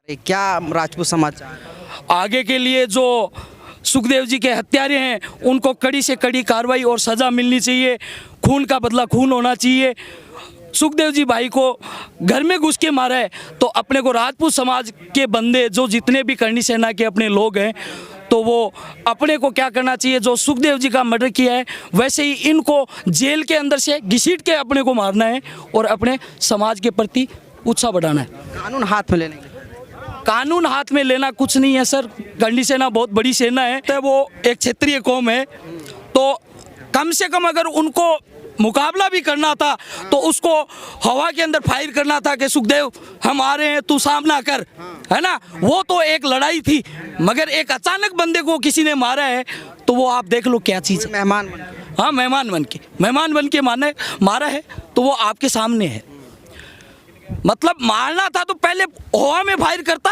क्या राजपूत समाचार आगे के लिए जो सुखदेव जी के हत्यारे हैं उनको कड़ी से कड़ी कार्रवाई और सज़ा मिलनी चाहिए। खून का बदला खून होना चाहिए। सुखदेव जी भाई को घर में घुस के मारा है तो अपने को राजपूत समाज के बंदे जो जितने भी करनी सेना के अपने लोग हैं तो वो अपने को क्या करना चाहिए, जो सुखदेव जी का मर्डर किया है वैसे ही इनको जेल के अंदर से घसीट के अपने को मारना है और अपने समाज के प्रति उत्साह बढ़ाना है। कानून हाथ में लेने के कानून हाथ में लेना कुछ नहीं है सर। करनी सेना बहुत बड़ी सेना है तो वो एक क्षेत्रीय कौम है तो कम से कम अगर उनको मुकाबला भी करना था तो उसको हवा के अंदर फायर करना था कि सुखदेव हम आ रहे हैं तू सामना कर, है ना। वो तो एक लड़ाई थी मगर एक अचानक बंदे को किसी ने मारा है तो वो आप देख लो क्या चीज़ है। मेहमान बन के। हाँ मेहमान बन के मारा है तो वो आपके सामने है। मतलब मारना था तो पहले हवा में फायर करता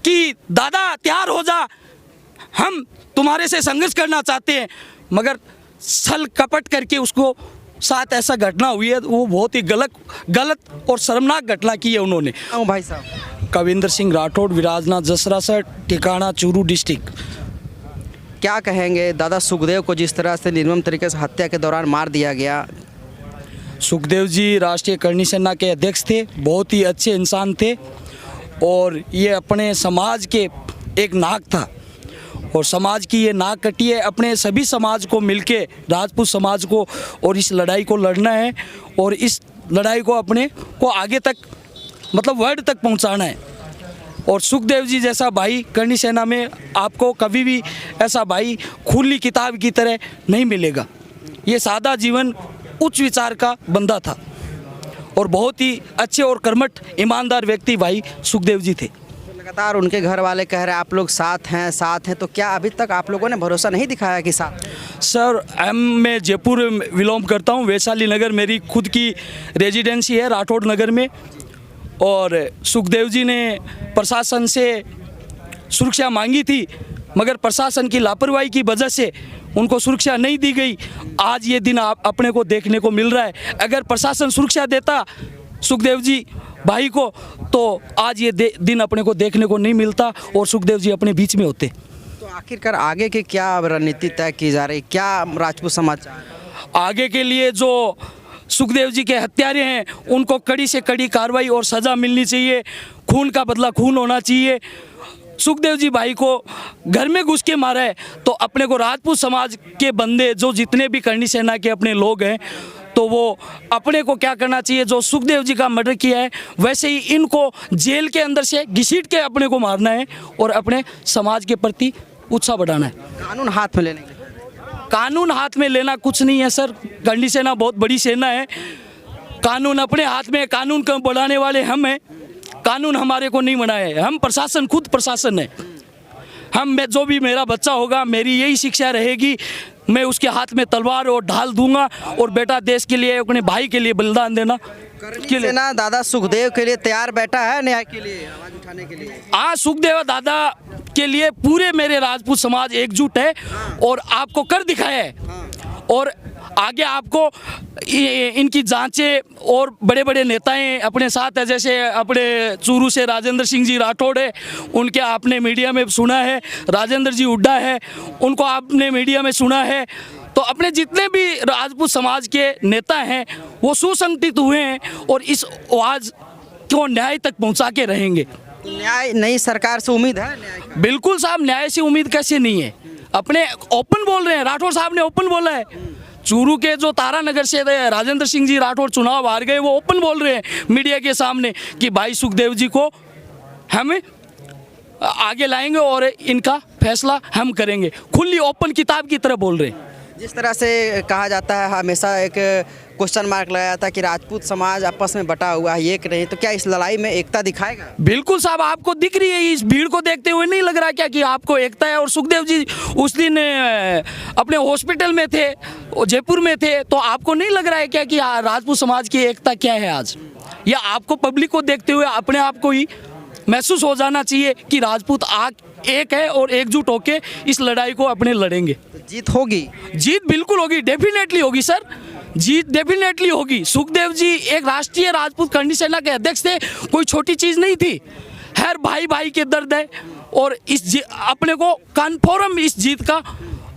कि दादा तैयार हो जा हम तुम्हारे से संघर्ष करना चाहते हैं, मगर छल कपट करके उसको साथ ऐसा घटना हुई है वो बहुत ही गलत और शर्मनाक घटना की है उन्होंने। भाई साहब कविंदर सिंह राठौड़, विराजना जसरा सर, ठिकाना चूरू डिस्ट्रिक्ट। क्या कहेंगे दादा सुखदेव को जिस तरह से निर्मम तरीके से हत्या के दौरान मार दिया गया? सुखदेव जी राष्ट्रीय करनी सेना के अध्यक्ष थे, बहुत ही अच्छे इंसान थे और ये अपने समाज के एक नाक था और समाज की ये नाक कटी है। अपने सभी समाज को मिलके राजपूत समाज को और इस लड़ाई को लड़ना है और इस लड़ाई को अपने को आगे तक मतलब वर्ल्ड तक पहुंचाना है। और सुखदेव जी जैसा भाई करनी सेना में आपको कभी भी ऐसा भाई खुली किताब की तरह नहीं मिलेगा। ये सादा जीवन उच्च विचार का बंदा था और बहुत ही अच्छे और कर्मठ ईमानदार व्यक्ति भाई सुखदेव जी थे। लगातार उनके घर वाले कह रहे हैं आप लोग साथ हैं तो क्या अभी तक आप लोगों ने भरोसा नहीं दिखाया कि साथ? सर मैं जयपुर विलोम करता हूँ। वैशाली नगर मेरी खुद की रेजिडेंसी है राठौड़ नगर में और सुखदेव जी ने प्रशासन से सुरक्षा मांगी थी मगर प्रशासन की लापरवाही की वजह से उनको सुरक्षा नहीं दी गई। आज ये दिन आप अपने को देखने को मिल रहा है। अगर प्रशासन सुरक्षा देता सुखदेव जी भाई को तो आज ये दिन अपने को देखने को नहीं मिलता और सुखदेव जी अपने बीच में होते। तो आखिरकार आगे की क्या रणनीति तय की जा रही, क्या राजपूत समाचार आगे के लिए जो सुखदेव जी के हत्यारे हैं उनको कड़ी से कड़ी कार्रवाई और सज़ा मिलनी चाहिए। खून का बदला खून होना चाहिए। सुखदेव जी भाई को घर में घुस के मारा है तो अपने को राजपूत समाज के बंदे जो जितने भी करनी सेना के अपने लोग हैं तो वो अपने को क्या करना चाहिए, जो सुखदेव जी का मर्डर किया है वैसे ही इनको जेल के अंदर से घसीट के अपने को मारना है और अपने समाज के प्रति उत्साह बढ़ाना है। कानून हाथ में लेने के कानून हाथ में लेना कुछ नहीं है सर। करनी सेना बहुत बड़ी सेना है। कानून अपने हाथ में, कानून को बढ़ाने वाले हम हैं। कानून हमारे को नहीं बनाया है, हम प्रशासन खुद प्रशासन है। हम जो भी मेरा बच्चा होगा मेरी यही शिक्षा रहेगी, मैं उसके हाथ में तलवार और ढाल दूंगा और बेटा देश के लिए अपने भाई के लिए बलिदान देना के लिए ना दादा सुखदेव के लिए तैयार बैठा है न्याय के लिए आवाज उठाने के लिए। आज सुखदेव दादा के लिए पूरे मेरे राजपूत समाज एकजुट है और आपको कर दिखाया है और आगे आपको इनकी जांचें और बड़े बड़े नेताएं अपने साथ है, जैसे अपने चूरू से राजेंद्र सिंह जी राठौड़ है, उनके आपने मीडिया में सुना है। राजेंद्र जी हुड्डा है, उनको आपने मीडिया में सुना है। तो अपने जितने भी राजपूत समाज के नेता हैं वो सुसंगठित हुए हैं और इस आवाज़ को न्याय तक पहुंचा के रहेंगे। न्याय नई सरकार से उम्मीद है न्याय की? बिल्कुल साहब, न्याय से उम्मीद कैसे नहीं है। अपने ओपन बोल रहे हैं, राठौड़ साहब ने ओपन बोला है। चूरू के जो तारानगर से राजेंद्र सिंह जी राठौड़ चुनाव हार गए वो ओपन बोल रहे हैं मीडिया के सामने कि भाई सुखदेव जी को हम आगे लाएंगे और इनका फैसला हम करेंगे। खुली ओपन किताब की तरह बोल रहे हैं। जिस तरह से कहा जाता है, हमेशा एक क्वेश्चन मार्क लगाया था कि राजपूत समाज आपस में बटा हुआ है एक नहीं, तो क्या इस लड़ाई में एकता दिखाएगा? बिल्कुल साहब, आपको दिख रही है इस भीड़ को देखते हुए नहीं लग रहा क्या कि आपको एकता है? और सुखदेव जी उस दिन अपने हॉस्पिटल में थे, जयपुर में थे, तो आपको नहीं लग रहा है क्या कि राजपूत समाज की एकता क्या है आज? या आपको पब्लिक को देखते हुए अपने आप को ही महसूस हो जाना चाहिए कि राजपूत एक है और एकजुट होके इस लड़ाई को अपने लड़ेंगे। तो जीत होगी? जीत बिल्कुल होगी, डेफिनेटली होगी सर, जीत डेफिनेटली होगी। सुखदेव जी एक राष्ट्रीय राजपूत करनी सेना के अध्यक्ष थे, कोई छोटी चीज़ नहीं थी, हर भाई भाई के दर्द है। और अपने को कन्फर्म इस जीत का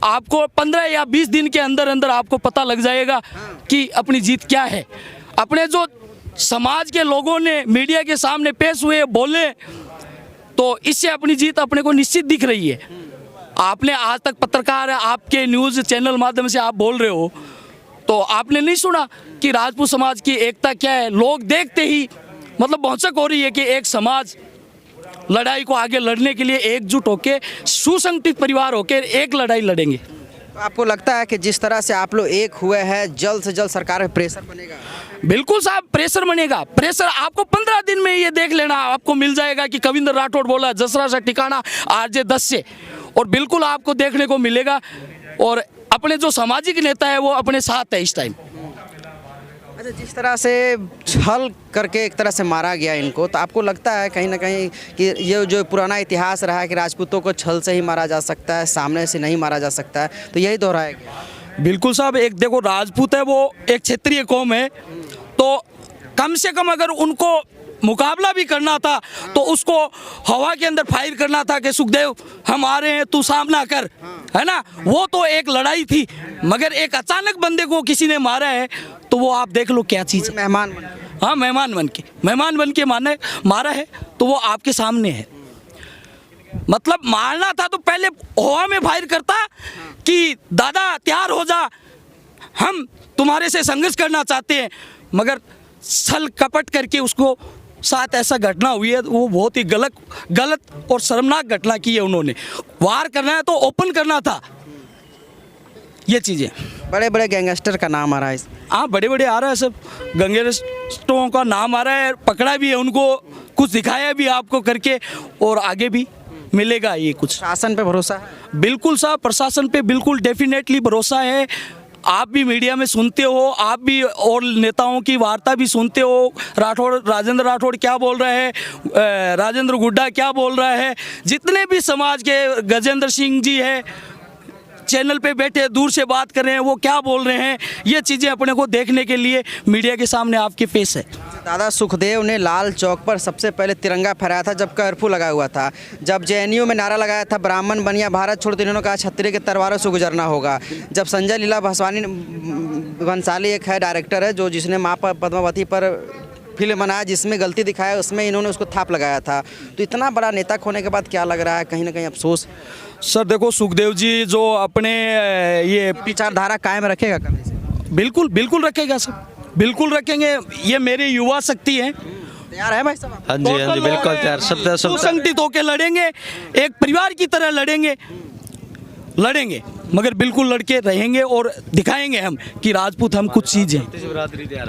आपको 15 या 20 दिन के अंदर अंदर आपको पता लग जाएगा कि अपनी जीत क्या है। अपने जो समाज के लोगों ने मीडिया के सामने पेश हुए बोले, तो इससे अपनी जीत अपने को निश्चित दिख रही है। आपने आज तक पत्रकार है, आपके न्यूज़ चैनल माध्यम से आप बोल रहे हो, तो आपने नहीं सुना कि राजपूत समाज की एकता क्या है। लोग देखते ही मतलब भौचक हो रही है कि एक समाज लड़ाई को आगे लड़ने के लिए एकजुट होकर, सुसंगठित परिवार होकर एक लड़ाई लड़ेंगे। तो आपको लगता है कि जिस तरह से आप लोग एक हुए हैं, जल्द से जल्द सरकार में प्रेशर बनेगा? बिल्कुल साहब, प्रेशर बनेगा। प्रेशर आपको 15 दिन में ये देख लेना, आपको मिल जाएगा कि कविंद्र राठौड़ बोला जसरा से ठिकाना RJ 10 से, और बिल्कुल आपको देखने को मिलेगा। और अपने जो सामाजिक नेता है वो अपने साथ है इस टाइम। अच्छा, जिस तरह से छल करके एक तरह से मारा गया इनको, तो आपको लगता है कहीं ना कहीं कि ये जो पुराना इतिहास रहा है कि राजपूतों को छल से ही मारा जा सकता है, सामने से नहीं मारा जा सकता है, तो यही दोहराया गया? बिल्कुल साहब, एक देखो राजपूत है वो एक क्षेत्रीय कौम है, तो कम से कम अगर उनको मुकाबला भी करना था तो उसको हवा के अंदर फायर करना था कि सुखदेव हम आ रहे हैं, तू सामना कर, है ना। वो तो एक लड़ाई थी, मगर एक अचानक बंदे को किसी ने मारा है तो वो आप देख लो क्या चीज़ है। मेहमान हाँ, मेहमान बन के मारा है, तो वो आपके सामने है। मतलब मारना था तो पहले हवा में फायर करता कि दादा तैयार हो जा, हम तुम्हारे से संघर्ष करना चाहते हैं, मगर छल कपट करके उसको साथ ऐसा घटना हुई है, वो बहुत ही गलत और शर्मनाक घटना की है उन्होंने। वार करना है तो ओपन करना था, ये चीज़ें। बड़े बड़े गैंगस्टर का नाम आ रहा है। हाँ, बड़े बड़े आ रहा है, सब गैंगस्टरों का नाम आ रहा है, पकड़ा भी है उनको, कुछ दिखाया भी आपको करके, और आगे भी मिलेगा ये कुछ। शासन पे भरोसा है? बिल्कुल साहब, प्रशासन पे बिल्कुल डेफिनेटली भरोसा है। आप भी मीडिया में सुनते हो, आप भी और नेताओं की वार्ता भी सुनते हो, राजेंद्र राठौड़ क्या बोल रहे हैं, राजेंद्र गुड्डा क्या बोल रहा है, जितने भी समाज के गजेंद्र सिंह जी है चैनल पे बैठे दूर से बात कर रहे हैं, वो क्या बोल रहे हैं, ये चीज़ें अपने को देखने के लिए मीडिया के सामने आपके फेस है। दादा सुखदेव ने लाल चौक पर सबसे पहले तिरंगा फहराया था जब कर्फ्यू लगा हुआ था, जब JNU में नारा लगाया था ब्राह्मण बनिया भारत छोड़, तो इन्होंने कहा छतरी के तलवारों से गुजरना होगा। जब संजय लीला भंसाली एक है डायरेक्टर है जो जिसने माँ पद्मावती पर फिल्म बनाया, जिसमें गलती दिखाया उसमें इन्होंने उसको थाप लगाया था, तो इतना बड़ा नेता खोने के बाद क्या लग रहा है, कहीं ना कहीं अफसोस? सर देखो, सुखदेव जी जो अपने ये विचारधारा कायम रखेगा कभी से? बिल्कुल रखेगा सर, बिल्कुल रखेंगे। ये मेरे युवा शक्ति है। तैयार है भाई साहब? हाँ जी, बिल्कुल तैयार, सब संगठित होकर लड़ेंगे, एक परिवार की तरह लड़ेंगे, मगर बिल्कुल लड़के रहेंगे और दिखाएंगे हम कि राजपूत हम कुछ चीज़ हैं।